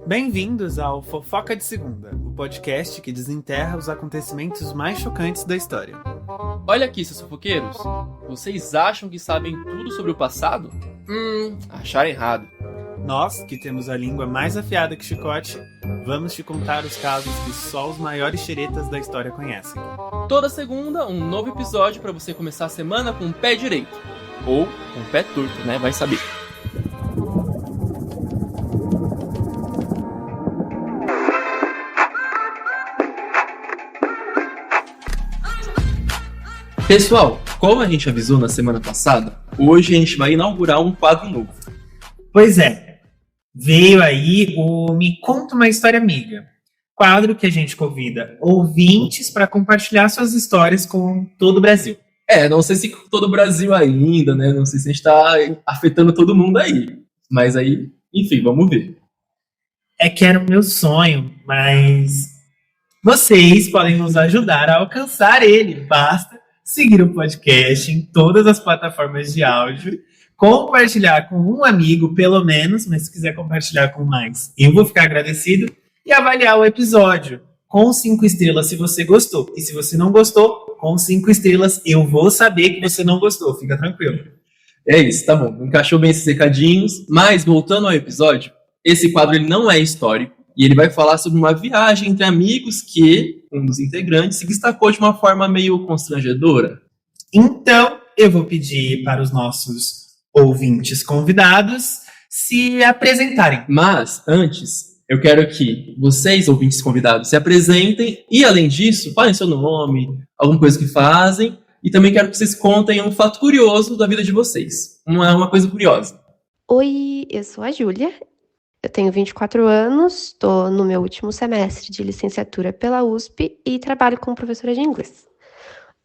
Bem-vindos ao Fofoca de Segunda, o podcast que desenterra os acontecimentos mais chocantes da história. Olha aqui, seus fofoqueiros. Vocês acham que sabem tudo sobre o passado? Acharam errado. Nós, que temos a língua mais afiada que chicote, vamos te contar os casos que só os maiores xeretas da história conhecem. Toda segunda, um novo episódio para você começar a semana com o pé direito. Ou com o pé torto, né? Vai saber. Pessoal, como a gente avisou na semana passada, hoje a gente vai inaugurar um quadro novo. Pois é, veio aí o Me Conta uma História Amiga, quadro que a gente convida ouvintes para compartilhar suas histórias com todo o Brasil. Não sei se com todo o Brasil ainda, né? Não sei se a gente tá afetando todo mundo aí. Mas aí, enfim, vamos ver. É que era o meu sonho, mas vocês podem nos ajudar a alcançar ele. Basta seguir o podcast em todas as plataformas de áudio, compartilhar com um amigo, pelo menos, mas se quiser compartilhar com mais, eu vou ficar agradecido, e avaliar o episódio com 5 estrelas se você gostou. E se você não gostou, com 5 estrelas, eu vou saber que você não gostou, fica tranquilo. É isso, tá bom. Encaixou bem esses recadinhos, mas voltando ao episódio, esse quadro ele não é histórico, e ele vai falar sobre uma viagem entre amigos que um dos integrantes se destacou de uma forma meio constrangedora. Então, eu vou pedir para os nossos ouvintes convidados se apresentarem. Mas, antes, eu quero que vocês, ouvintes convidados, se apresentem e, além disso, falem seu nome, alguma coisa que fazem, e também quero que vocês contem um fato curioso da vida de vocês. Uma coisa curiosa. Oi, eu sou a Júlia. Eu tenho 24 anos, estou no meu último semestre de licenciatura pela USP e trabalho como professora de inglês.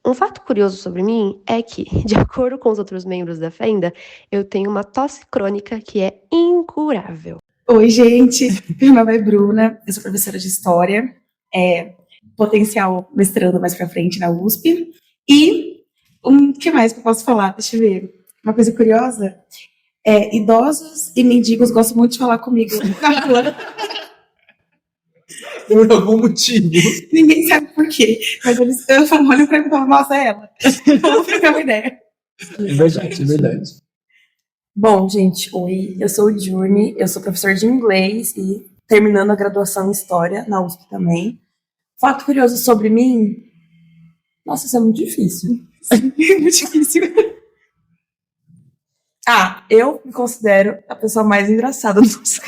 Um fato curioso sobre mim é que, de acordo com os outros membros da Fenda, eu tenho uma tosse crônica que é incurável. Oi, gente, meu nome é Bruna, eu sou professora de História, potencial mestrando mais pra frente na USP. E o que mais que eu posso falar? Deixa eu ver. Uma coisa curiosa... idosos e mendigos gostam muito de falar comigo na rua. Por algum motivo. Ninguém sabe por quê. Mas eles olham pra mim e falam, nossa, é ela. Não fica uma ideia. É verdade. Bom, gente, oi, eu sou o Juni, eu sou professor de inglês e terminando a graduação em História na USP também. Fato curioso sobre mim? Nossa, isso é muito difícil. Muito difícil. Eu me considero a pessoa mais engraçada do nosso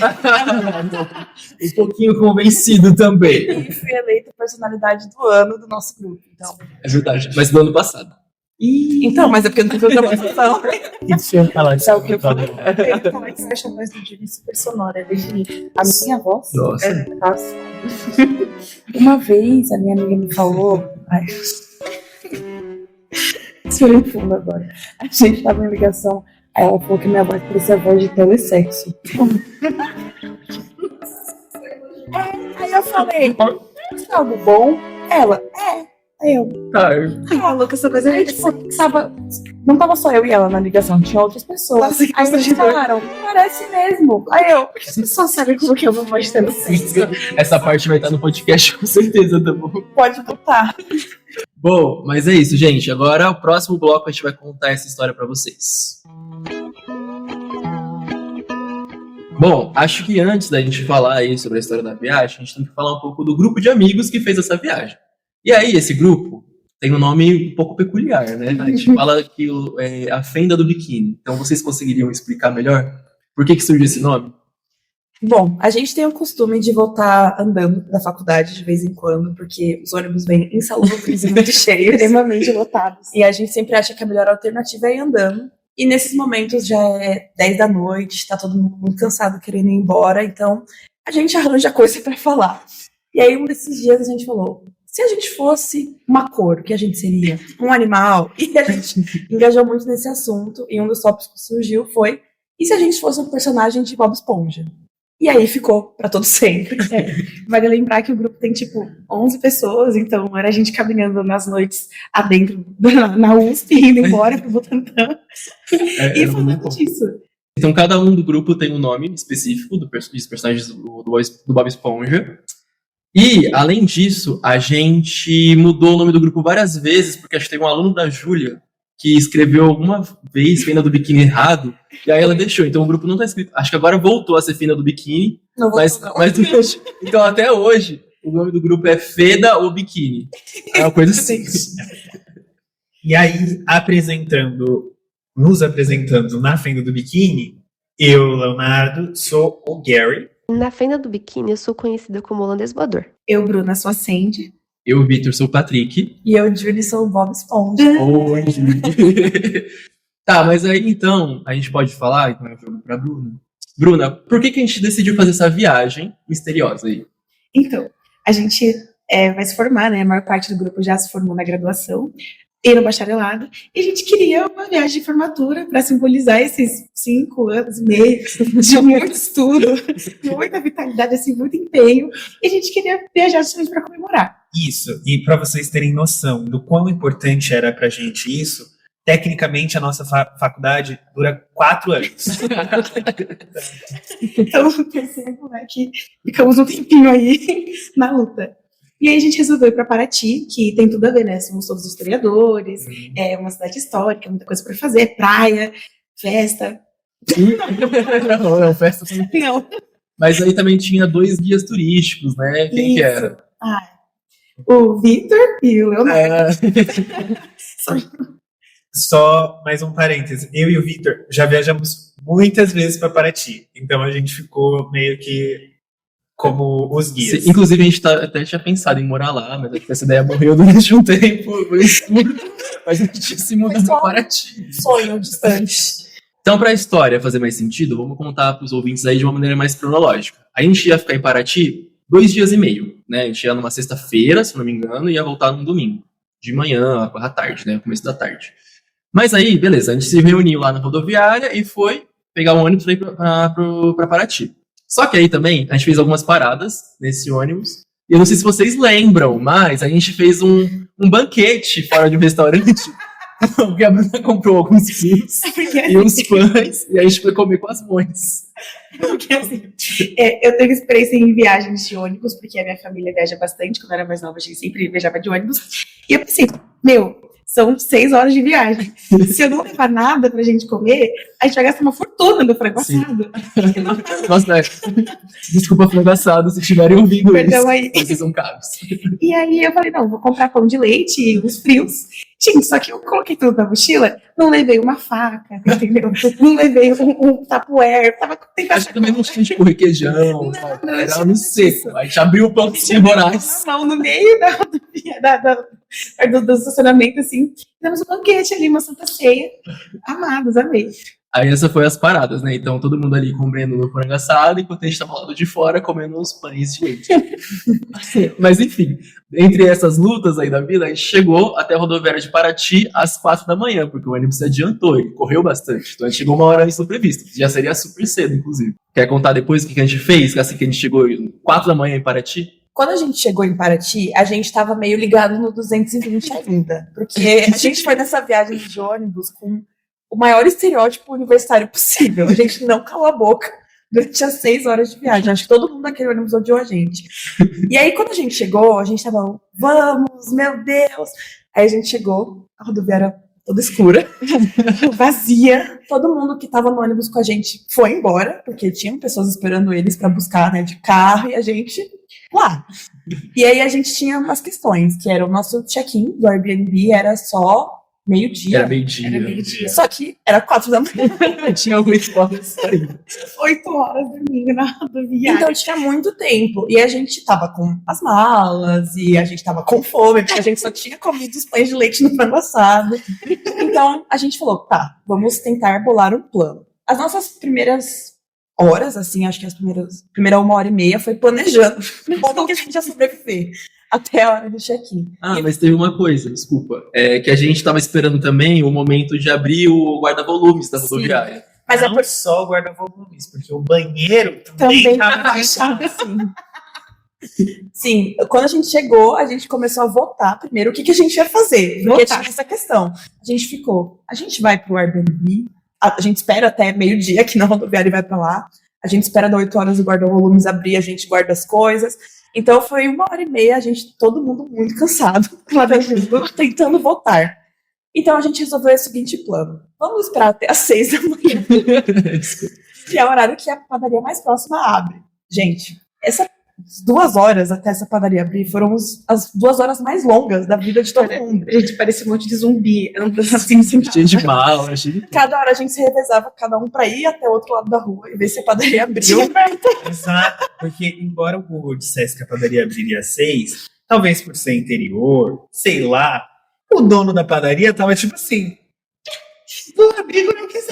Um pouquinho convencido também. E fui eleita personalidade do ano do nosso grupo. Então, É verdade, mas do ano passado. mas é porque não tem programação. O que você ia falar disso? É o que eu falei. Como é que você acha a voz do Juni super sonora? A minha voz? Nossa. Nossa. Uma vez a minha amiga me falou... Respirei fundo agora. A gente tava em ligação... Aí ela falou que minha voz parecia a voz de telesexo. Aí eu falei, isso é algo bom? Ela, Aí eu, Louca, essa coisa aí, tipo, não tava só eu e ela na ligação, tinha outras pessoas. Nossa, que aí eles constrangedor. falaram, parece mesmo. Aí eu, porque as pessoas sabem como que eu vou voz de telesexo. Essa parte vai estar no podcast com certeza, tá bom? Pode botar. Bom, mas é isso, gente. Agora, o próximo bloco, a gente vai contar essa história pra vocês. Bom, acho que antes da gente falar aí sobre a história da viagem, a gente tem que falar um pouco do grupo de amigos que fez essa viagem. E aí, esse grupo tem um nome um pouco peculiar, né? A gente fala que é a Fenda do Biquíni. Então, vocês conseguiriam explicar melhor por que surgiu esse nome? Bom, a gente tem o costume de voltar andando da faculdade de vez em quando, porque os ônibus vêm insalubres e muito cheios. extremamente lotados. E a gente sempre acha que a melhor alternativa é ir andando. E nesses momentos já é 10 da noite, tá todo mundo muito cansado querendo ir embora, então a gente arranja coisa pra falar. E aí um desses dias a gente falou, se a gente fosse uma cor, o que a gente seria? Um animal? E a gente engajou muito nesse assunto, e um dos tópicos que surgiu foi, e se a gente fosse um personagem de Bob Esponja? E aí ficou pra todo sempre. Vale lembrar que o grupo tem, 11 pessoas, então era a gente caminhando nas noites adentro na USP, indo embora pro Butantã. E falando disso, Então, cada um do grupo tem um nome específico dos personagens do Bob Esponja. E, além disso, a gente mudou o nome do grupo várias vezes, porque acho que teve um aluno da Júlia que escreveu alguma vez Fina do Biquíni errado, e aí ela deixou. Então o grupo não tá escrito. Acho que agora voltou a ser Fina do Biquíni, Não vou mas então até hoje o nome do grupo é Feda ou Biquíni. É uma coisa assim. E aí, nos apresentando na Fenda do Biquíni, eu, Leonardo, sou o Gary. Na Fenda do Biquíni, eu sou conhecida como holandês voador. Eu, Bruna, sou a Sandy. Eu, Vitor, sou o Patrick. E eu, Julie, sou o Bob Esponja. Oi. Tá, mas aí então, a gente pode falar, então eu jogo pra Bruna. Bruna, por que a gente decidiu fazer essa viagem misteriosa aí? Então, a gente vai se formar, né? A maior parte do grupo já se formou na graduação e no bacharelado. E a gente queria uma viagem de formatura para simbolizar esses 5 anos e meio de muito estudo, muita vitalidade, assim, muito empenho. E a gente queria viajar justamente para comemorar. Isso, e para vocês terem noção do quão importante era pra gente isso, tecnicamente a nossa faculdade dura 4 anos. Então, percebo, né, que ficamos um tempinho aí na luta. E aí a gente resolveu ir para Paraty, que tem tudo a ver, né? Somos todos historiadores, é uma cidade histórica, muita coisa para fazer, praia, festa. Não, festa também. Não. Mas aí também tinha 2 guias turísticos, né? Quem que era? O Vitor e o Leonardo. Só mais um parêntese. Eu e o Vitor já viajamos muitas vezes para Paraty. Então a gente ficou meio que como os guias. Sim, inclusive a gente até tinha pensado em morar lá, mas acho que essa ideia morreu durante um tempo. Mas a gente se mudou para Paraty. Sonho distante. Então, para a história fazer mais sentido, vamos contar para os ouvintes aí de uma maneira mais cronológica. A gente ia ficar em Paraty 2 dias e meio, né? A gente ia numa sexta-feira, se não me engano, e ia voltar num domingo. De manhã, à tarde, né? Começo da tarde. Mas aí, beleza, a gente se reuniu lá na rodoviária e foi pegar um ônibus para Paraty. Só que aí também, a gente fez algumas paradas nesse ônibus. E eu não sei se vocês lembram, mas a gente fez um banquete fora de um restaurante. Porque a Bruna comprou alguns quilos e uns pães, e a gente foi comer com as mães. Porque assim, eu tenho experiência em viagens de ônibus, porque a minha família viaja bastante. Quando eu era mais nova, a gente sempre viajava de ônibus. E eu pensei, são 6 horas de viagem. Se eu não levar nada pra gente comer, a gente vai gastar uma fortuna no frango assado. Nossa, desculpa, frango assado, se estiverem ouvindo Perdão aí. vocês são caros. E aí eu falei, não, vou comprar pão de leite e uns frios. Gente, só que eu coloquei tudo na mochila, não levei uma faca, entendeu? Não levei um tupperware, tava tentando... Acho que também não tinha, tipo, requeijão, era no seco. A gente abriu o pão de 100 morais. Não, no meio do estacionamento, assim, fizemos um banquete ali, uma santa ceia. Amados, amei. Aí essa foi as paradas, né? Então todo mundo ali comendo no frango assado, enquanto a gente tava lá do de fora comendo uns pães de leite. Mas enfim, entre essas lutas aí da vida, a gente chegou até a rodoviária de Paraty às 4 da manhã, porque o ônibus se adiantou, ele correu bastante. Então a gente chegou 1 hora antes do previsto. Já seria super cedo, inclusive. Quer contar depois o que a gente fez? Assim que a gente chegou 4 da manhã em Paraty? Quando a gente chegou em Paraty, a gente tava meio ligado no 220 ainda. Porque a gente foi nessa viagem de ônibus com o maior estereótipo universitário possível. A gente não calou a boca durante as 6 horas de viagem. Acho que todo mundo naquele ônibus odiou a gente. E aí, quando a gente chegou, a gente tava, vamos, meu Deus. Aí a gente chegou, a rodoviária toda escura, vazia. Todo mundo que tava no ônibus com a gente foi embora, porque tinham pessoas esperando eles pra buscar, né, de carro, e a gente lá. E aí a gente tinha umas questões, que era o nosso check-in do Airbnb, era só meio-dia. Era meio-dia. Só que era 4 da manhã. Tinha alguns pontos aí. 8 horas dormindo na rodoviária. Então tinha muito tempo. E a gente tava com as malas, e a gente tava com fome, porque a gente só tinha comido os pães de leite no frango assado. Então a gente falou, tá, vamos tentar bolar um plano. As nossas primeiras horas, assim, acho que primeira 1 hora e meia foi planejando como que a gente ia sobreviver até a hora do check-in. Mas teve uma coisa, desculpa, que a gente tava esperando também o momento de abrir o guarda-volumes da rodoviária. Mas não só o guarda-volumes, porque o banheiro também estava fechado. Sim, quando a gente chegou, a gente começou a votar primeiro o que a gente ia fazer. Porque tinha essa questão. A gente vai pro Airbnb, a gente espera até meio-dia que na rodoviária e vai pra lá. A gente espera das 8 horas o guarda-volumes abrir, a gente guarda as coisas. Então foi 1h30, a gente, todo mundo muito cansado, tentando voltar. Então a gente resolveu o seguinte plano. Vamos esperar até às 6 da manhã, que é o horário que a padaria mais próxima abre. Gente, essas 2 horas até essa padaria abrir foram as 2 horas mais longas da vida de todo mundo. A gente parecia um monte de zumbi, andando assim, Cheio de mala, cheio de... Cada hora a gente se revezava, cada um pra ir até o outro lado da rua e ver se a padaria abriu. Exato, porque embora o Google dissesse que a padaria abriria às 6, talvez por ser interior, sei lá, o dono da padaria tava tipo assim, vou abrir quando eu quiser.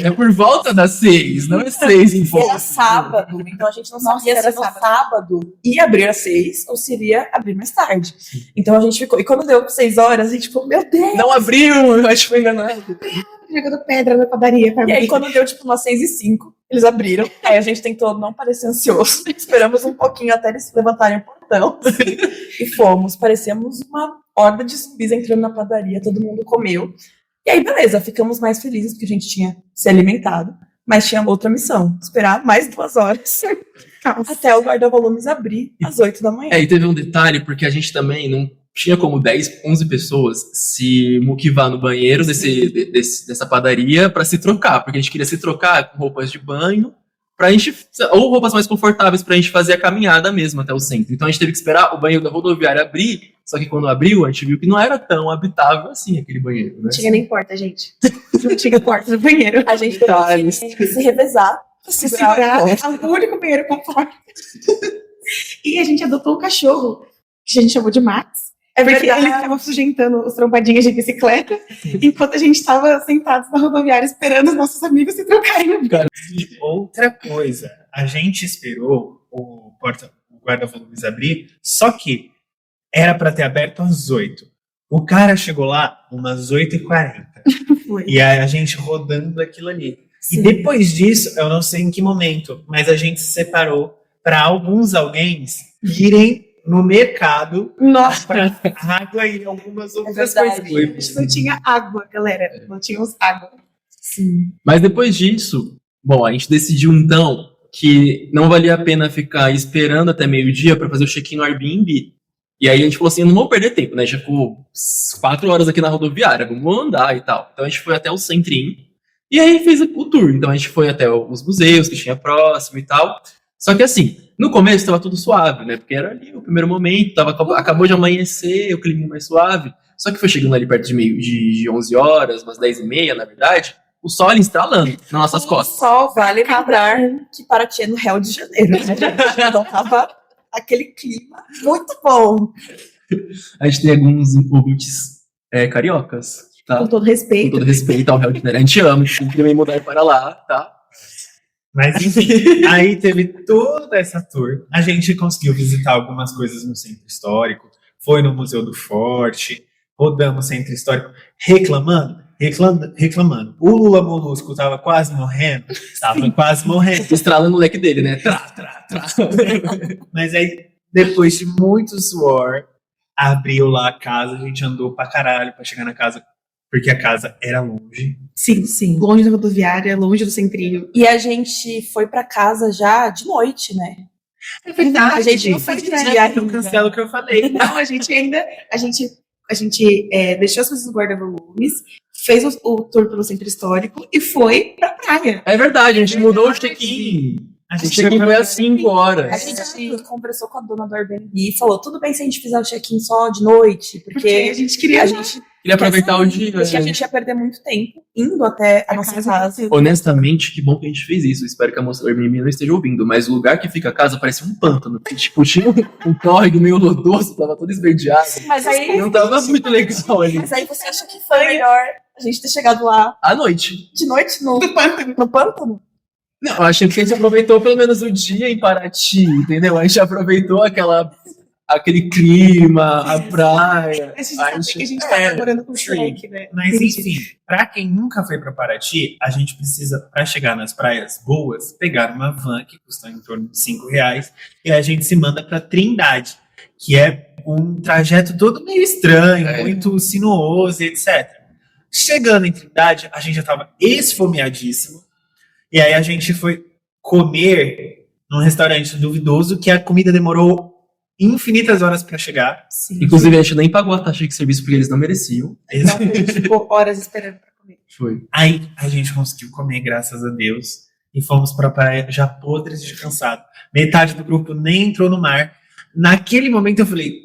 É por volta das 6, não é 6 em volta. Era sábado, então a gente não sabia era se no sábado ia abrir às 6 ou se iria abrir mais tarde. Então a gente ficou, e quando deu 6 horas, a gente ficou, meu Deus! Não abriu, eu acho que foi enganado. Jogando pedra na padaria pra E aí abrir. quando deu tipo umas 6h05, eles abriram. Aí a gente tentou não parecer ansioso, esperamos um pouquinho até eles levantarem o portão e fomos. Parecemos uma horda de zumbis entrando na padaria, todo mundo comeu. E aí, beleza, ficamos mais felizes porque a gente tinha se alimentado, mas tinha outra missão, esperar mais 2 horas até o guarda-volumes abrir às 8 da manhã. É, e teve um detalhe, porque a gente também não tinha como 10, 11 pessoas se muquivar no banheiro dessa padaria pra se trocar, porque a gente queria se trocar com roupas de banho, pra gente, ou roupas mais confortáveis pra gente fazer a caminhada mesmo até o centro. Então a gente teve que esperar o banheiro da rodoviária abrir, só que quando abriu, a gente viu que não era tão habitável assim aquele banheiro, né? Não tinha nem porta, gente. Não tinha porta no banheiro. A gente teve que se revezar pra Se segurar a segurar, é o único banheiro com porta. E a gente adotou um cachorro, que a gente chamou de Max. É Porque verdade. ele ficava sujentando os trombadinhas de bicicleta, enquanto a gente estava sentados na rodoviária esperando os nossos amigos se trocarem. E outra coisa, a gente esperou o guarda-volumes abrir, só que era para ter aberto às 8. O cara chegou lá umas 8h40. Foi. E aí a gente rodando aquilo ali. Sim. E depois disso, eu não sei em que momento, mas a gente se separou para alguém irem no mercado Nossa, para água e algumas outras verdade. coisas. a gente não tinha água, galera. Não tínhamos água. Sim. Mas depois disso, bom, a gente decidiu então que não valia a pena ficar esperando até meio-dia pra fazer o check-in no Airbnb. E aí a gente falou assim, não vamos perder tempo, né? Já ficou 4 horas aqui na rodoviária, vamos andar e tal. Então a gente foi até o centrinho e aí fez o tour. Então a gente foi até os museus que tinha próximo e tal. Só que assim, no começo tava tudo suave, né? Porque era ali o primeiro momento, acabou de amanhecer, o clima mais suave. Só que foi chegando ali perto de 11 horas, umas 10h30, na verdade, o sol ali estralando nas nossas costas. Só vale lembrar que Paraty é no Rio de Janeiro, né? Então tava aquele clima muito bom. A gente tem alguns ouvintes cariocas, tá? Com todo Com respeito. todo respeito ao Rio de Janeiro. A gente ama, a gente tem que também mudar para lá, tá? Mas enfim, aí teve toda essa tour. A gente conseguiu visitar algumas coisas no centro histórico, foi no Museu do Forte, rodamos o centro histórico reclamando. O Lula Molusco tava quase morrendo. Estralando o leque dele, né? Mas aí, depois de muito suor, abriu lá a casa, a gente andou pra caralho pra chegar na casa, porque a casa era longe. Sim, sim. Longe da rodoviária, longe do centrinho. E a gente foi pra casa já de noite, né? É verdade, A gente não foi de dia Não cancela o que eu falei. Não, a gente deixou as coisas no guarda-volumes, fez o tour pelo centro histórico e foi pra praia. É verdade, a gente mudou o check-in. A O gente check-in foi às 5 A horas. gente conversou com a dona do Airbnb e falou, tudo bem se a gente fizer o check-in só de noite, Porque porque a gente queria. a gente Queria aproveitar o dia. porque a gente ia perder muito tempo indo até a nossa casa. Honestamente, que bom que a gente fez isso. Espero que a moça do Airbnb não esteja ouvindo. Mas o lugar que fica a casa parece um pântano. Porque, tipo, tinha um córrego meio lodoso, tava todo esverdeado. Mas aí, Não tava muito legal ali. você acha que foi melhor a gente ter chegado lá À noite. de noite no pântano? Não, eu acho que a gente aproveitou pelo menos o dia em Paraty, entendeu? A gente aproveitou aquele clima, a praia. A gente sabe que a gente tá morando com o Shrek, né? Mas enfim, pra quem nunca foi pra Paraty, a gente precisa, pra chegar nas praias boas, pegar uma van que custa em torno de R$5 e a gente se manda pra Trindade, que é um trajeto todo meio estranho, muito sinuoso, etc. Chegando em Trindade, a gente já tava esfomeadíssimo. E aí a gente foi comer num restaurante duvidoso que a comida demorou infinitas horas pra chegar. Sim. Inclusive, a gente nem pagou a taxa de serviço porque eles não mereciam. Então, a gente ficou horas esperando pra comer. Foi. Aí a gente conseguiu comer, graças a Deus. E fomos pra praia já podres de cansado. Metade do grupo nem entrou no mar. Naquele momento eu falei,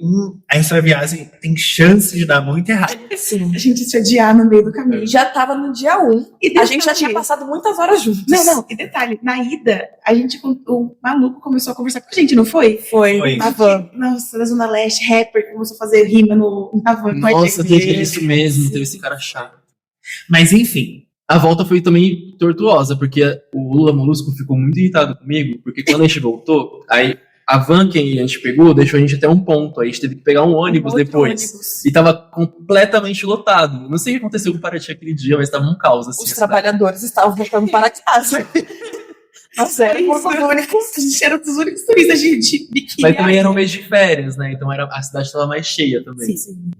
essa viagem tem chance de dar muito errado. Sim. A gente se odiar no meio do caminho. Já tava no dia 1. E A gente já detalhe- tinha passado muitas horas juntos. Não. E detalhe, na ida, o maluco começou a conversar com a gente, não foi? Foi. Foi. Na van. Nossa, da Zona Leste, rapper, começou a fazer rima na van com a Nossa, gente. teve isso mesmo, teve esse cara chato. Mas enfim, A volta foi também tortuosa, porque o Lula Molusco ficou muito irritado comigo, porque quando a gente voltou, aí a van que a gente pegou deixou a gente até um ponto, aí a gente teve que pegar um ônibus Outro depois. ônibus. E tava completamente lotado. Não sei o que aconteceu com o Paraty aquele dia, mas tava um caos, assim. Os a cidade. trabalhadores estavam voltando para casa. Mas era Isso, a gente era um dos únicos turistas de biquíni. Mas também era um mês de férias, né? Então a cidade tava mais cheia também. Sim.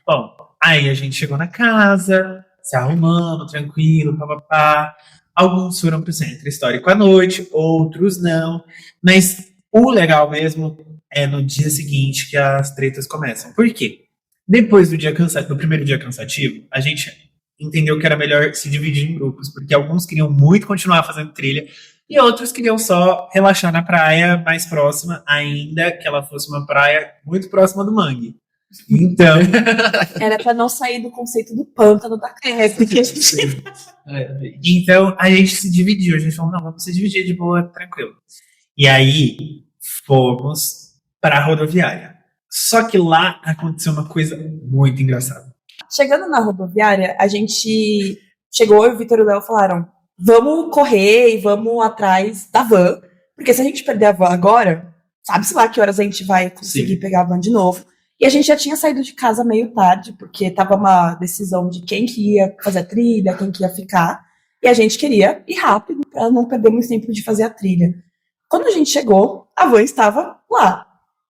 bom, aí a gente chegou na casa, se arrumando, tranquilo, papapá. Alguns foram pro centro histórico à noite, outros não. Mas o legal mesmo é no dia seguinte que as tretas começam. Por quê? Depois do primeiro dia cansativo, a gente entendeu que era melhor se dividir em grupos, porque alguns queriam muito continuar fazendo trilha e outros queriam só relaxar na praia mais próxima, ainda que ela fosse uma praia muito próxima do mangue. Então, Era pra não sair do conceito do pântano da casa. Porque a gente então a gente se dividiu. A gente falou, não, vamos se dividir de boa, tranquilo. E aí fomos para a rodoviária. Só que lá aconteceu uma coisa muito engraçada. Chegando na rodoviária, a gente chegou e o Vitor e o Léo falaram: vamos correr e vamos atrás da van. Porque se a gente perder a van agora, sabe-se lá que horas a gente vai conseguir Sim. pegar a van de novo. E a gente já tinha saído de casa meio tarde, porque tava uma decisão de quem que ia fazer a trilha, quem que ia ficar. E a gente queria ir rápido para não perder muito tempo de fazer a trilha. Quando a gente chegou, a van estava lá.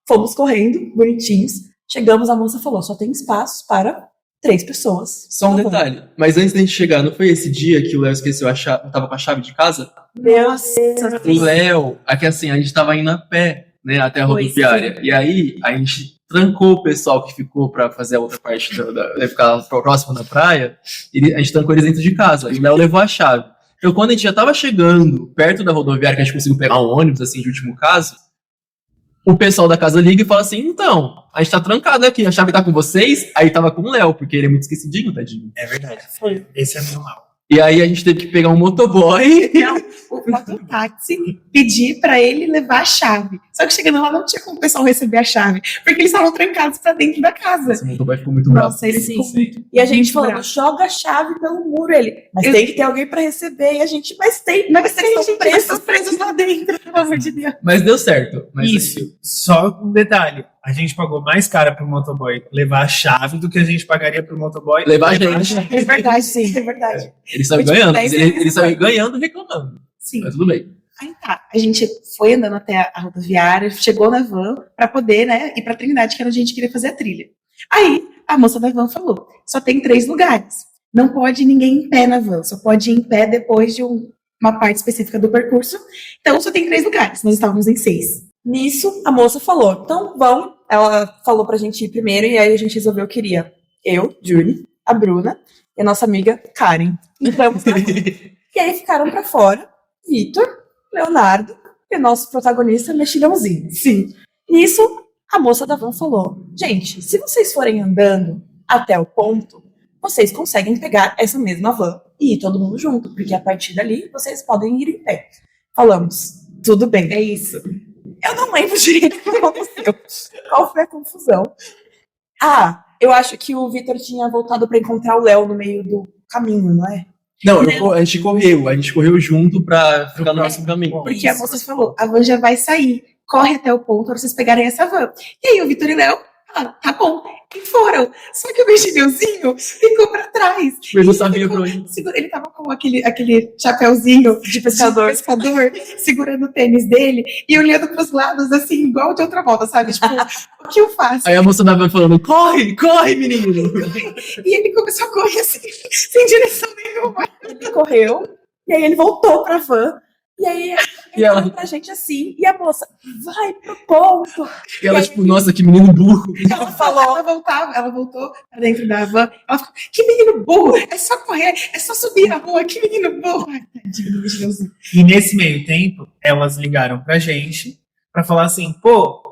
Fomos correndo, bonitinhos. Chegamos, a moça falou: só tem espaço para 3 pessoas. Só um na van. detalhe. Mas antes da gente chegar, não foi esse dia que o Léo esqueceu a chave, tava com a chave de casa? Meu O Léo, aqui assim, a gente tava indo a pé, né, até a Foi, rodoviária. E aí, a gente trancou o pessoal que ficou pra fazer a outra parte, ficar próximo da praia, a gente trancou eles dentro de casa. E o Léo levou a chave. Então, quando a gente já tava chegando perto da rodoviária, que a gente conseguiu pegar um ônibus, assim, de último caso, o pessoal da casa liga e fala assim: então, a gente tá trancado aqui, a chave tá com vocês? Aí tava com o Léo, porque ele é muito esquecidinho, tadinho. É verdade. Foi. Esse é meu mal. E aí a gente teve que pegar um motoboy. Não, o mototáxi pedir pra ele levar a chave. Só que chegando lá não tinha como o pessoal receber a chave, porque eles estavam trancados pra dentro da casa. Esse motoboy ficou muito bravo. Nossa, ele Sim, ficou sim. muito. E a gente muito falando: bravo. joga a chave pelo muro. Ele: mas Eu- tem que ter alguém pra receber. E a gente: mas tem, Mas vocês tem estão gente presos. presos lá dentro, pelo amor de Deus. Mas deu certo. Mas Isso. Só um detalhe. A gente pagou mais caro pro motoboy levar a chave do que a gente pagaria pro motoboy Levar a gente. É verdade, sim, é verdade. Ele saiu Foi tipo ganhando. 10 Ele saiu ganhando e reclamando. Sim. Mas tudo bem. Aí tá, a gente foi andando até a rodoviária, chegou na van pra poder, né, ir pra Trindade, que era onde a gente queria fazer a trilha. Aí a moça da van falou: só tem 3 lugares. Não pode ninguém em pé na van, só pode ir em pé depois de uma parte específica do percurso. Então só tem 3 lugares. Nós estávamos em 6. Nisso, a moça falou: então vão. Ela falou pra gente ir primeiro, e aí a gente resolveu que iria eu, Julie, a Bruna e a nossa amiga Karen. Então, e aí ficaram pra fora Vitor, Leonardo e o nosso protagonista Mexilhãozinho. Sim. Nisso, a moça da van falou: gente, se vocês forem andando até o ponto, vocês conseguem pegar essa mesma van e ir todo mundo junto, porque a partir dali vocês podem ir em pé. Falamos: tudo bem. É isso. Eu não lembro direito o que aconteceu. Qual foi a confusão? Ah, eu acho que o Vitor tinha voltado pra encontrar o Léo no meio do caminho, não é? Não, a gente correu junto pra ficar no próximo caminho. Porque a moça falou: a van já vai sair, corre até o ponto pra vocês pegarem essa van. E aí o Vitor e Léo Tá bom. E foram. Só que o mexilhãozinho ficou pra trás. Mas eu sabia pra onde. Ele tava com aquele chapéuzinho de pescador, segurando o tênis dele e olhando pros lados, assim, igual de outra volta, sabe? Tipo, o que eu faço? Aí a moça da van falando, corre, corre, menino! E ele começou a correr assim, sem direção nenhuma. Ele correu, e aí ele voltou pra van. E aí E ele ela- olhou pra gente assim, e a moça, vai pro ponto. E ela, tipo, nossa, que menino burro. Ela voltou pra dentro da van. Ela ficou, que menino burro, é só correr, é só subir a rua, que menino burro. Ai, tadinho do mexilhãozinho. E nesse meio tempo, elas ligaram pra gente pra falar assim, pô,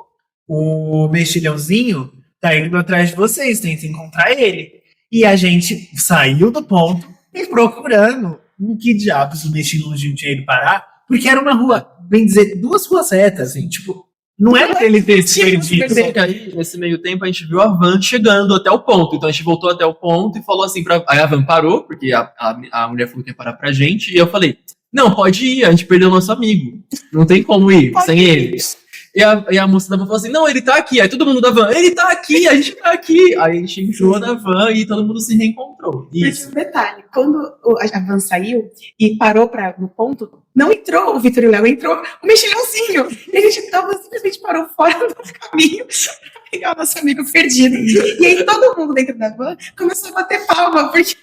o mexilhãozinho tá indo atrás de vocês, tenta encontrar ele. E a gente saiu do ponto e procurando em que diabos o mexilhãozinho tinha ido parar, porque era uma rua, bem dizer, 2 ruas retas, assim, tipo, não era pra ele ter se perdido. Só que aí, nesse meio tempo, a gente viu a van chegando até o ponto. Então a gente voltou até o ponto e falou assim aí a van parou, porque a mulher falou que ia parar pra gente, e eu falei, não, pode ir, a gente perdeu o nosso amigo. Não tem como ir sem ele. E a moça da van falou assim, não, ele tá aqui. Aí todo mundo da van, ele tá aqui, a gente tá aqui. Aí a gente entrou na van e todo mundo se reencontrou. Porque Isso. um detalhe, quando a van saiu e parou no ponto, não entrou o Vitor e o Léo, entrou o mexilhãozinho. E a gente simplesmente parou fora do caminho pra pegar o nosso amigo perdido. E aí todo mundo dentro da van começou a bater palma, porque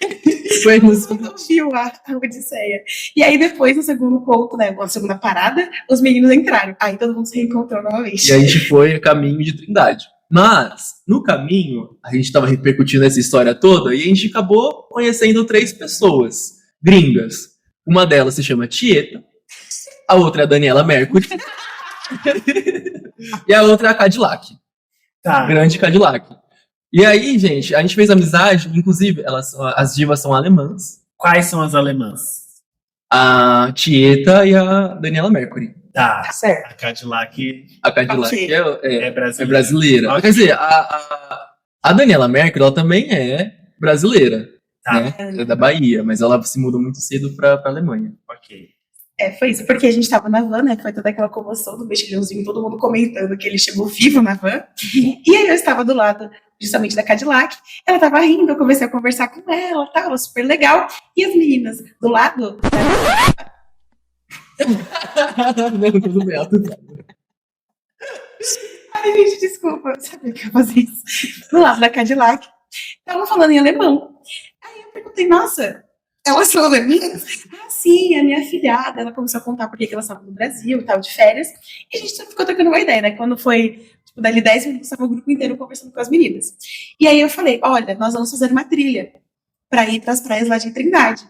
Foi todo mundo viu a Odisseia. E aí depois, no segundo ponto, né, na segunda parada, os meninos entraram. Aí todo mundo se reencontrou novamente. E a gente foi a caminho de Trindade. Mas, no caminho, a gente tava repercutindo essa história toda e a gente acabou conhecendo 3 pessoas gringas. Uma delas se chama Tieta, a outra é a Daniela Mercury e a outra é a Cadillac, Tá. grande Cadillac. E aí, gente, a gente fez amizade, inclusive, as divas são alemãs, Quais são as alemãs? a Tieta e a Daniela Mercury. Tá. Certo. A Cadillac A Cadillac Ok. é é brasileira. brasileira. Ok. Quer dizer, a Daniela Mercury, ela também é brasileira, Tá. né? É da Bahia, mas ela se mudou muito cedo pra Alemanha. Ok. Foi isso, porque a gente tava na van, né? Foi toda aquela comoção do mexilhãozinho, todo mundo comentando que ele chegou vivo na van. E aí eu estava do lado, justamente, da Cadillac. Ela tava rindo, eu comecei a conversar com ela, tava super legal. E as meninas do lado Tudo bem, tudo bem. Ai, gente, desculpa, eu sabia que eu ia fazer isso. Do lado da Cadillac, estavam falando em alemão. Aí eu perguntei, nossa, elas são alemãs? Ah, sim, a minha afilhada. Ela começou a contar por que elas estavam no Brasil, tal, de férias. E a gente só ficou trocando uma ideia, né? Quando foi, tipo, dali 10 minutos, estava o grupo inteiro conversando com as meninas. E aí eu falei, olha, nós vamos fazer uma trilha para ir para as praias lá de Trindade.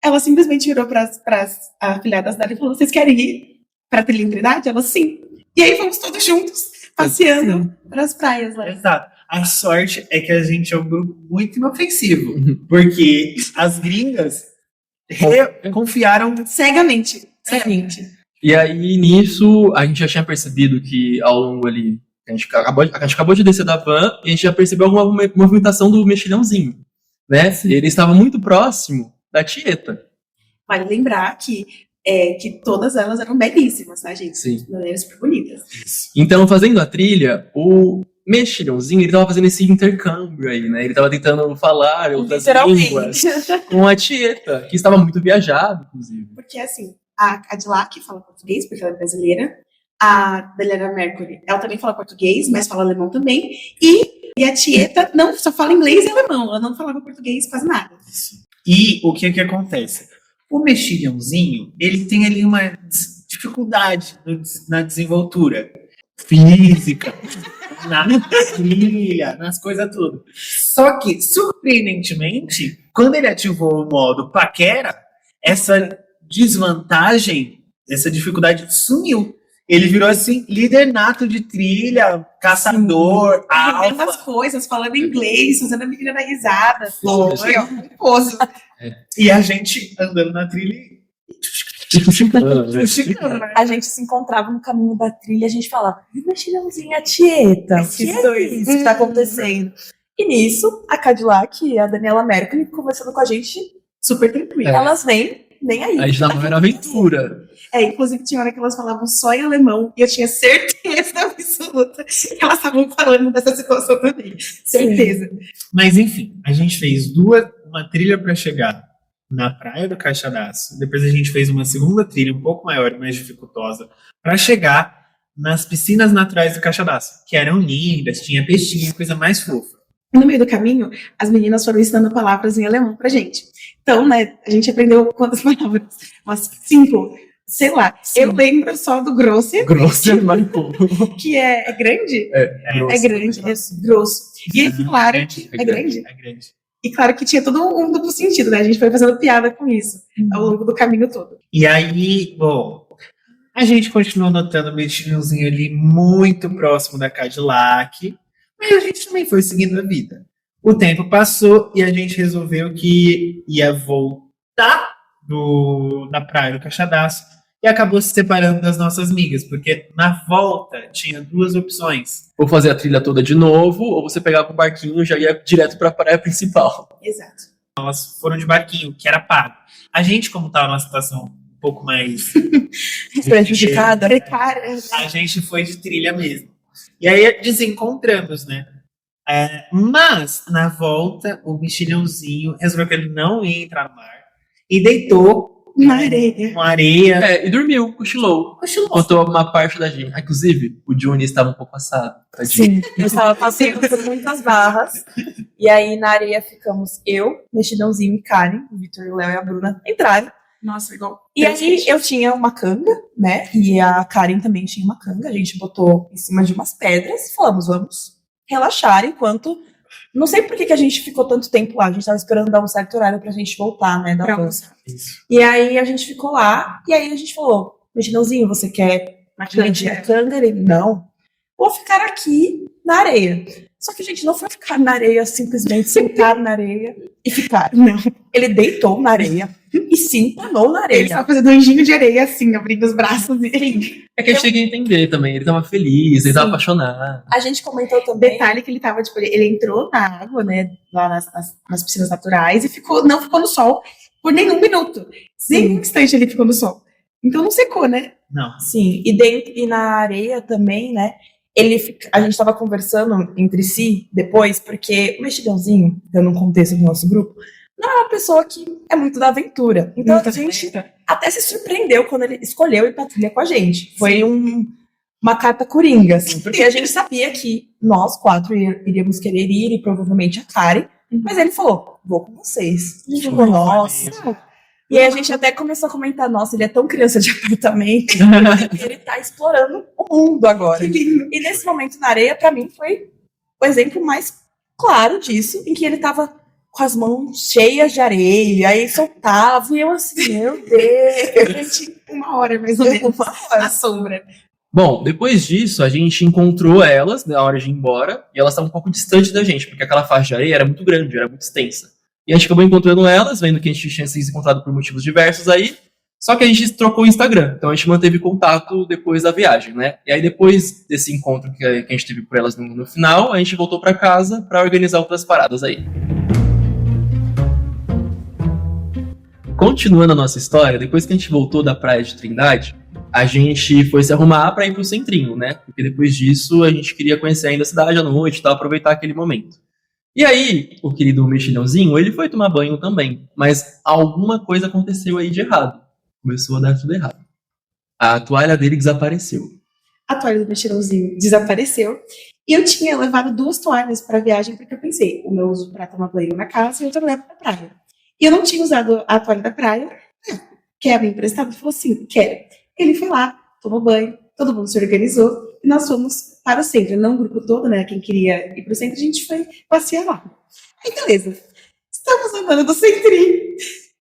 Ela simplesmente virou para as afilhadas dela e falou, vocês querem ir para a trilha em Trindade? Ela, sim. E aí fomos todos juntos, passeando para as praias lá. Exato. A sorte é que a gente é um grupo muito inofensivo, porque as gringas confiaram Cegamente. E aí, nisso, a gente já tinha percebido que ao longo ali, a gente acabou de descer da van e a gente já percebeu alguma movimentação do mexilhãozinho, né? Ele estava muito próximo da Tieta. Vale lembrar que todas elas eram belíssimas, tá, gente? Sim. Eram super bonitas. Então, fazendo a trilha, o mexilhãozinho, ele tava fazendo esse intercâmbio aí, né? Ele tava tentando falar outras línguas com a Tieta, que estava muito viajado, inclusive. Porque, assim, a Cadillac fala português, porque ela é brasileira. A Daniela Mercury, ela também fala português, mas fala alemão também. E a Tieta não, só fala inglês e alemão. Ela não falava português quase nada. E o que acontece? O mexilhãozinho, ele tem ali uma dificuldade na desenvoltura física, na trilha, nas coisas tudo. Só que, surpreendentemente, quando ele ativou o modo paquera, essa desvantagem, essa dificuldade sumiu. Ele virou assim, líder nato de trilha, caçador, Aprendendo as alfa. coisas, falando inglês, fazendo a menina dar risada. Foi. Foi, ó, pomposo. E a gente andando na trilha e chegando, né? A gente se encontrava no caminho da trilha, a gente falava, mexilhãozinho, a Tieta, o que é isso que tá acontecendo? E nisso, a Cadillac e a Daniela Mercury conversando com a gente, Super tranquilo. elas vêm nem aí. A gente tava vendo aventura. Inclusive tinha hora que elas falavam só em alemão, e eu tinha certeza absoluta que elas estavam falando dessa situação também. Certeza. Mas enfim, a gente fez uma trilha para chegar na Praia do Caixadaço. Depois a gente fez uma segunda trilha um pouco maior e mais dificultosa para chegar nas piscinas naturais do Caixadaço, que eram lindas, tinha peixinho, coisa mais fofa. No meio do caminho, as meninas foram ensinando palavras em alemão pra gente. Então, né, a gente aprendeu quantas palavras? Umas 5, sei lá. Sim. Eu lembro só do grosso, Grosser, marcou. que é grande? Grosso. É grande, é grosso. E aí, claro, é grande. É grande. E claro que tinha todo um duplo sentido, né? A gente foi fazendo piada com isso ao longo do caminho todo. E aí, bom, a gente continuou notando o mexilhãozinho ali muito próximo da Cadillac, mas a gente também foi seguindo a vida. O tempo passou e a gente resolveu que ia voltar da Praia do Caixadaço e acabou se separando das nossas migas, porque na volta tinha 2 opções. Ou fazer a trilha toda de novo, ou você pegava um barquinho e já ia direto pra praia principal. Exato. Foram de barquinho, que era pago. A gente, como estava numa situação um pouco mais Prejudicada. Precária. a gente foi de trilha mesmo. E aí desencontramos, né? Mas, na volta, o mexilhãozinho resolveu que ele não ia entrar no mar e deitou Na areia. com areia. E dormiu, cochilou. Contou uma parte da gente. Inclusive, o Johnny estava um pouco assado. Tadinho. Sim, eu estava passando por muitas barras. E aí na areia ficamos eu, Mexidãozinho e Karen, o Vitor, o Léo e a Bruna entraram. Nossa, igual. E aí eu tinha uma canga, né? E a Karen também tinha uma canga. A gente botou em cima de umas pedras e falamos, vamos relaxar enquanto. Não sei por que a gente ficou tanto tempo lá. A gente tava esperando dar um certo horário pra gente voltar, né? Da Pra van. almoçar. Isso. E aí a gente ficou lá. E aí a gente falou, Mexidãozinho, você quer dividir a canga? Ele, não. Vou ficar aqui na areia. Só que a gente não foi ficar na areia, simplesmente sentar na areia e ficar. Não. Ele deitou na areia e se empanou na Ele areia. estava fazendo um anjinho de areia, assim, abrindo os braços e. É que a gente tem que entender também. Ele tava feliz, ele tava Sim. apaixonado. A gente comentou também. Detalhe que ele tava, tipo, ele entrou na água, né, lá nas piscinas naturais e não ficou no sol por nenhum minuto. Nenhum instante ele ficou no sol. Então não secou, né? Não. Sim, e na areia também, né? A gente tava conversando entre si depois, porque o Mexidãozinho, dando um contexto do nosso grupo, não é uma pessoa que é muito da aventura. Então Muita a gente aventura. até se surpreendeu quando ele escolheu ir pra trilha com a gente. Foi uma carta coringa, assim, porque a gente sabia que nós 4 iríamos querer ir e provavelmente a Kari, mas ele falou, vou com vocês. A gente falou, nossa. E aí a gente até começou a comentar, nossa, ele é tão criança de apartamento, que ele tá explorando o mundo agora. E nesse momento na areia, pra mim, foi o exemplo mais claro disso, em que ele tava com as mãos cheias de areia, aí soltava, e eu assim, meu Deus. Gente, 1 hora mais ou menos. Na sombra. Bom, depois disso, a gente encontrou elas na hora de ir embora, e elas estavam um pouco distantes da gente, porque aquela faixa de areia era muito grande, era muito extensa. E a gente acabou encontrando elas, vendo que a gente tinha se encontrado por motivos diversos aí, só que a gente trocou o Instagram, então a gente manteve contato depois da viagem, né? E aí depois desse encontro que a gente teve por elas no final, a gente voltou pra casa pra organizar outras paradas aí. Continuando a nossa história, depois que a gente voltou da praia de Trindade, a gente foi se arrumar pra ir pro centrinho, né? Porque depois disso a gente queria conhecer ainda a cidade à noite e tal, aproveitar aquele momento. E aí, o querido Mexilhãozinho, ele foi tomar banho também, mas alguma coisa aconteceu aí de errado. Começou a dar tudo errado. A toalha dele desapareceu. A toalha do mexilhãozinho desapareceu. E eu tinha levado 2 toalhas pra viagem, porque eu pensei, o meu uso pra tomar banho na casa e o outro eu levo pra praia. E eu não tinha usado a toalha da praia. Quer me emprestar? Ele falou assim, quero. Ele foi lá, tomou banho, todo mundo se organizou e nós fomos para o centro. Não o grupo todo, né? Quem queria ir pro centro, a gente foi passear lá. Aí, beleza. Estamos andando do centrinho.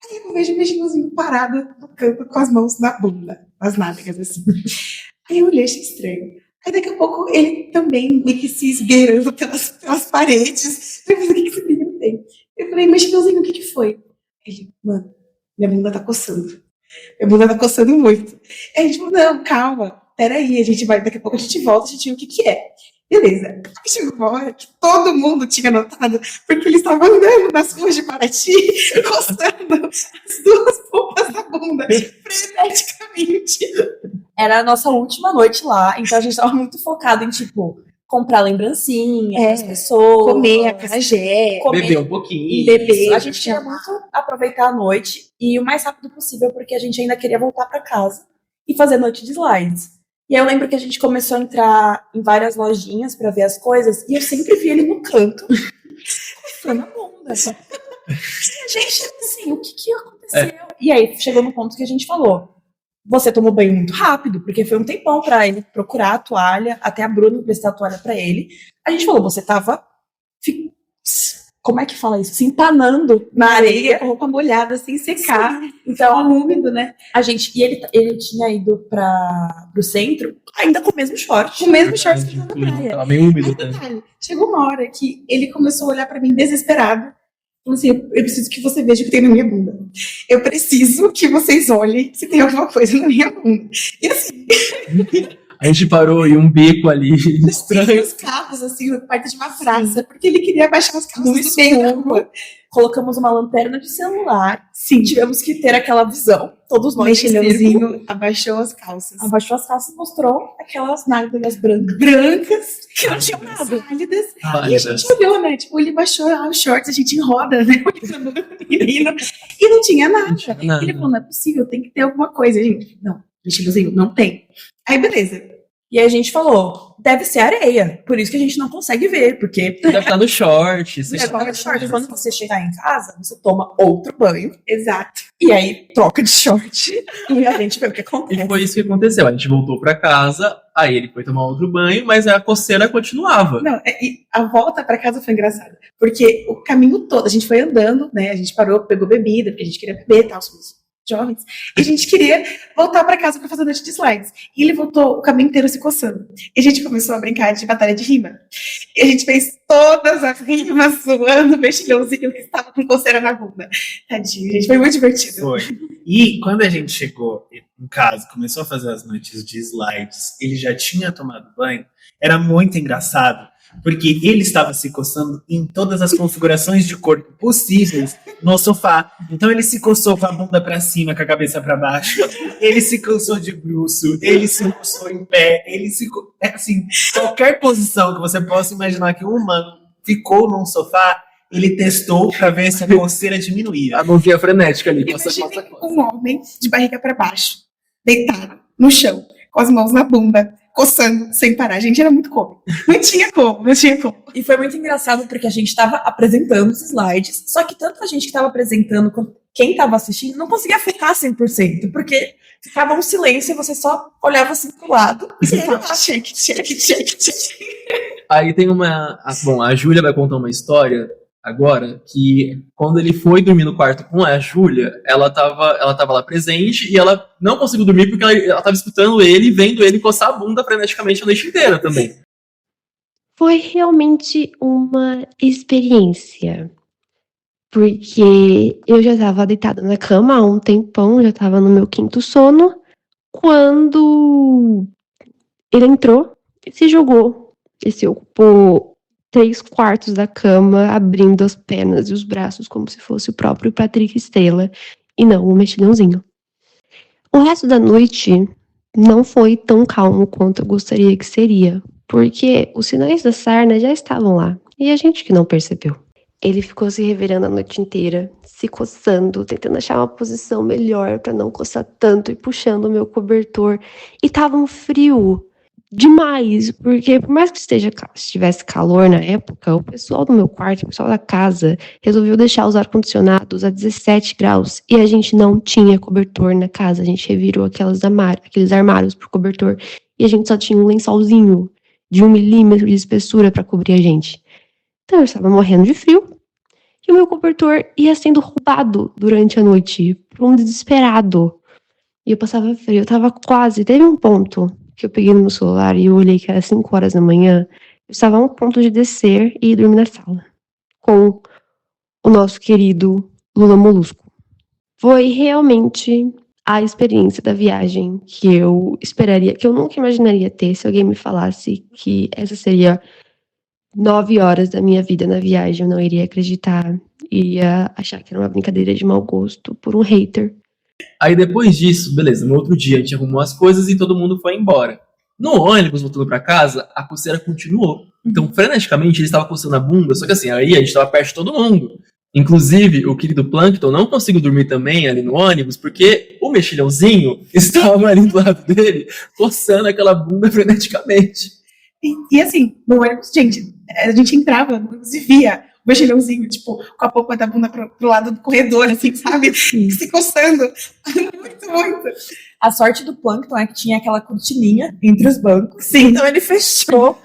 Aí eu vejo o mexilhãozinho parado no canto com as mãos na bunda, nas nádegas, assim. Aí eu olhei, achei estranho. Aí daqui a pouco ele também meio que se esgueirando pelas paredes. Eu falei, o que esse menino tem? Eu falei, mexilhãozinho, o que foi? Ele, mano, minha bunda tá coçando. Minha bunda tá coçando muito. Aí a gente falou, não, calma, peraí, daqui a pouco a gente volta, a gente vê o que é. Beleza. Aí chegou uma hora que todo mundo tinha notado, porque ele estava andando nas ruas de Paraty, coçando as duas pontas da bunda, freneticamente. Era a nossa última noite lá, então a gente tava muito focado em, tipo, comprar lembrancinha as pessoas. Comer acarajé. Beber um pouquinho. Beber. A gente queria muito aproveitar a noite e o mais rápido possível, porque a gente ainda queria voltar pra casa e fazer noite de slides. E aí eu lembro que a gente começou a entrar em várias lojinhas pra ver as coisas e eu sempre vi ele no canto, coçando a bunda. E a gente, assim, o que aconteceu? E aí chegou no ponto que a gente falou, você tomou banho muito rápido, porque foi um tempão pra ele procurar a toalha, até a Bruna emprestar a toalha pra ele. A gente falou, você tava, como é que fala isso? Se empanando na areia, Com a roupa molhada, sem secar. então Úmido, né? a gente, e ele tinha ido pro centro, ainda com o mesmo short. Com o mesmo short que tava na praia. Tava meio úmido, né? Detalhe, chegou uma hora que ele começou a olhar pra mim desesperado. Falou assim, eu preciso que você veja o que tem na minha bunda. Eu preciso que vocês olhem se tem alguma coisa na minha bunda. E assim, A gente parou em um beco ali, tem estranho. os carros, assim, perto de uma praça, porque ele queria abaixar os carros No no meio da rua. Colocamos uma lanterna de celular. Sim, Tivemos que ter aquela visão. Todos o nós em círculo. mexilhãozinho abaixou as calças. Abaixou as calças e mostrou aquelas nádegas brancas. Brancas, que não tinham nada. Válidas. E a Válidas. gente olhou, né? Tipo, ele baixou os shorts, a gente em roda, né? Olhando o menino. E não tinha nada. Nada. Ele falou, não é possível, tem que ter alguma coisa. Gente, não, mexilhãozinho, não tem. Aí, beleza. E aí a gente falou, deve ser areia. Por isso que a gente não consegue ver, porque Deve estar no short. Você quando você chegar em casa, você toma outro banho. Exato. E aí troca de short. E a gente vê o que acontece. E foi isso que aconteceu. A gente voltou pra casa, aí ele foi tomar outro banho, mas a coceira continuava. Não, e a volta pra casa foi engraçada. Porque o caminho todo, a gente foi andando, né? A gente parou, pegou bebida, porque a gente queria beber e tal, somos jovens. E a gente queria voltar pra casa pra fazer noite de slides. E ele voltou o caminho inteiro se coçando. E a gente começou a brincar de batalha de rima. E a gente fez todas as rimas suando o mexilhãozinho que estava com coceira na bunda. Tadinho, gente, foi muito divertido. Foi. E quando a gente chegou em casa, começou a fazer as noites de slides, ele já tinha tomado banho, era muito engraçado, porque ele estava se coçando em todas as configurações de corpo possíveis no sofá. Então ele se coçou com a bunda pra cima, com a cabeça pra baixo, ele se coçou de bruço, ele se coçou em pé, assim, qualquer posição que você possa imaginar que um humano ficou num sofá, ele testou pra ver se a coceira diminuía. A mãozinha frenética ali. Imagine um homem de barriga pra baixo, deitado no chão, com as mãos na bunda, coçando sem parar. Gente, era muito cômico. Não tinha como. E foi muito engraçado porque a gente estava apresentando os slides, só que tanto a gente que estava apresentando quanto quem estava assistindo não conseguia focar 100%, porque ficava um silêncio e você só olhava assim pro lado. E você fala, check. Aí tem uma. Bom, a Júlia vai contar uma história agora que quando ele foi dormir no quarto com a Júlia, ela tava lá presente e ela não conseguiu dormir porque ela tava escutando ele, vendo ele coçar a bunda freneticamente a noite inteira também. Foi realmente uma experiência. Porque eu já estava deitada na cama há um tempão, já estava no meu quinto sono, quando ele entrou e se jogou. E se ocupou 3/4 da cama, abrindo as pernas e os braços como se fosse o próprio Patrick Stella, e não o mexilhãozinho. O resto da noite não foi tão calmo quanto eu gostaria que seria, porque os sinais da sarna já estavam lá, e a gente que não percebeu. Ele ficou se revirando a noite inteira, se coçando, tentando achar uma posição melhor para não coçar tanto e puxando o meu cobertor. E tava um frio demais, porque por mais que estivesse calor na época, o pessoal do meu quarto, o pessoal da casa, resolveu deixar os ar-condicionados a 17 graus e a gente não tinha cobertor na casa. A gente revirou aqueles armários pro cobertor e a gente só tinha um lençolzinho de 1 milímetro de espessura para cobrir a gente. Então eu estava morrendo de frio e o meu cobertor ia sendo roubado durante a noite por um desesperado. E eu passava frio, eu tava quase. Teve um ponto que eu peguei no meu celular e eu olhei que era 5 horas da manhã. Eu estava a um ponto de descer e ir dormir na sala com o nosso querido Lula Molusco. Foi realmente a experiência da viagem que eu esperaria, que eu nunca imaginaria ter se alguém me falasse que essa seria 9 horas da minha vida na viagem. Eu não iria acreditar, iria achar que era uma brincadeira de mau gosto por um hater. Aí depois disso, beleza, no outro dia a gente arrumou as coisas e todo mundo foi embora. No ônibus, voltando pra casa, a coceira continuou. Então, freneticamente, ele estava coçando a bunda, só que assim, aí a gente estava perto de todo mundo. Inclusive, o querido Plankton não conseguiu dormir também ali no ônibus, porque o mexilhãozinho estava ali do lado dele, coçando aquela bunda freneticamente. E assim, no ônibus, gente, a gente entrava no ônibus e via o mexilhãozinho, tipo, com a polpa da bunda pro lado do corredor, assim, sabe? Se coçando. Muito. A sorte do Plankton é que tinha aquela cortininha entre os bancos. Sim. Então ele fechou.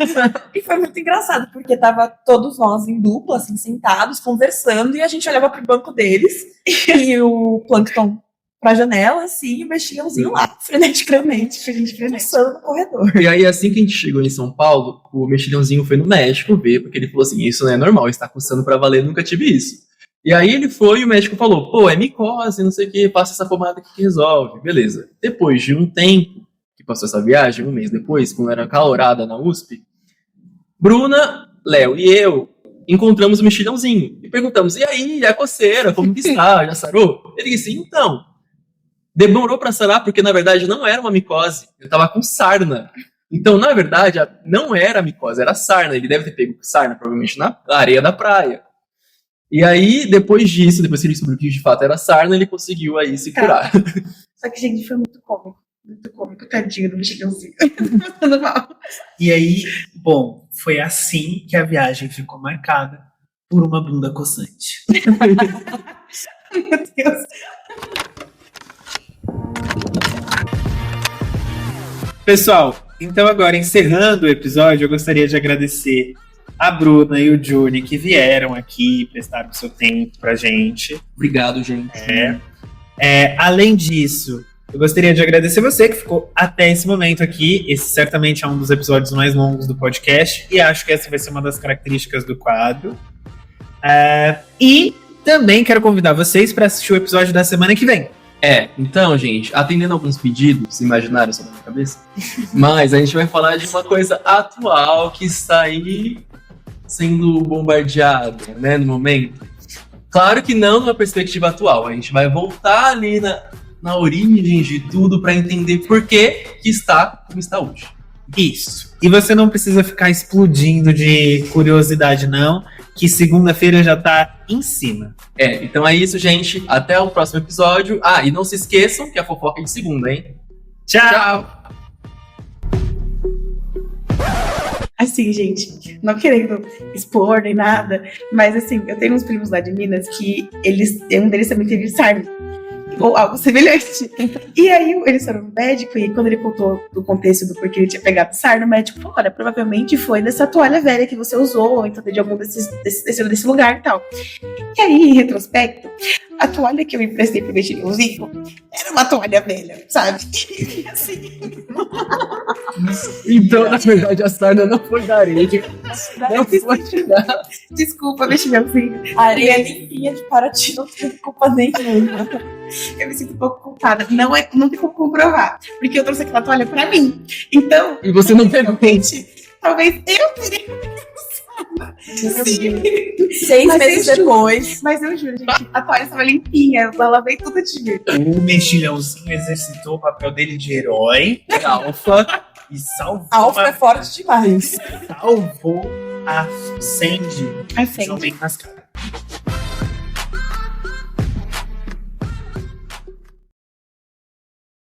E foi muito engraçado, porque tava todos nós em dupla, assim, sentados, conversando, e a gente olhava pro banco deles, e o Plankton pra janela, assim, e o mexilhãozinho lá, freneticamente, coçando no corredor. E aí, assim que a gente chegou em São Paulo, o mexilhãozinho foi no médico ver, porque ele falou assim, isso não é normal, está coçando pra valer, nunca tive isso. E aí ele foi e o médico falou, pô, é micose, não sei o que, passa essa pomada aqui que resolve. Beleza. Depois de um tempo que passou essa viagem, um mês depois, quando era calorada na USP, Bruna, Léo e eu encontramos o mexilhãozinho. E perguntamos, e aí, a coceira, como que está? Já sarou? Ele disse, então, demorou pra sarar porque, na verdade, não era uma micose. Eu tava com sarna. Então, na verdade, não era micose, era sarna. Ele deve ter pego sarna, provavelmente, na areia da praia. E aí, depois disso, depois que ele descobriu que de fato era sarna, ele conseguiu aí se curar. Só que, gente, foi muito cômico, tadinho do mexilhãozinho. Passando mal. E aí, bom, foi assim que a viagem ficou marcada por uma bunda coçante. Meu Deus. Pessoal, então agora encerrando o episódio, eu gostaria de agradecer a Bruna e o Johnny que vieram aqui, prestaram o seu tempo pra gente. Obrigado, gente. Além disso, eu gostaria de agradecer você que ficou até esse momento aqui. Esse certamente é um dos episódios mais longos do podcast e acho que essa vai ser uma das características do quadro. E também quero convidar vocês para assistir o episódio da semana que vem. Então, gente, atendendo alguns pedidos imaginários sobre a minha cabeça, mas a gente vai falar de uma coisa atual que está aí sendo bombardeada, né, no momento. Claro que não numa perspectiva atual, a gente vai voltar ali na origem de tudo para entender por que está como está hoje. Isso. E você não precisa ficar explodindo de curiosidade, não, que segunda-feira já tá em cima. Então é isso, gente. Até o próximo episódio. E não se esqueçam que a fofoca é de segunda, hein? Tchau! Assim, gente, não querendo expor nem nada, mas assim, eu tenho uns primos lá de Minas que um deles também teve sarna, ou algo semelhante. E aí eles foram no médico e quando ele contou do contexto do porquê ele tinha pegado sarna, o médico falou, olha, provavelmente foi dessa toalha velha que você usou, ou então de algum desse lugar e tal. E aí, em retrospecto, a toalha que eu emprestei pro mexilhãozinho era uma toalha velha, sabe? E assim... Então, na verdade, a sarna não foi da areia. Não foi da... Desculpa, mexilhãozinho. A areia limpinha de Paraty não tem culpa nenhuma. Eu me sinto um pouco culpada. Não tem como comprovar. Porque eu trouxe aquela toalha pra mim. Então. E você não pegou. Talvez eu teria. Sim. 6 meses depois. Mas eu juro, gente, a toalha estava limpinha. Eu lavei tudo de jeito. O mexilhãozinho exercitou o papel dele de herói, alfa, e salvou. Alfa é forte demais. Salvou a Sandy. A Sandy. Jovem Mascara.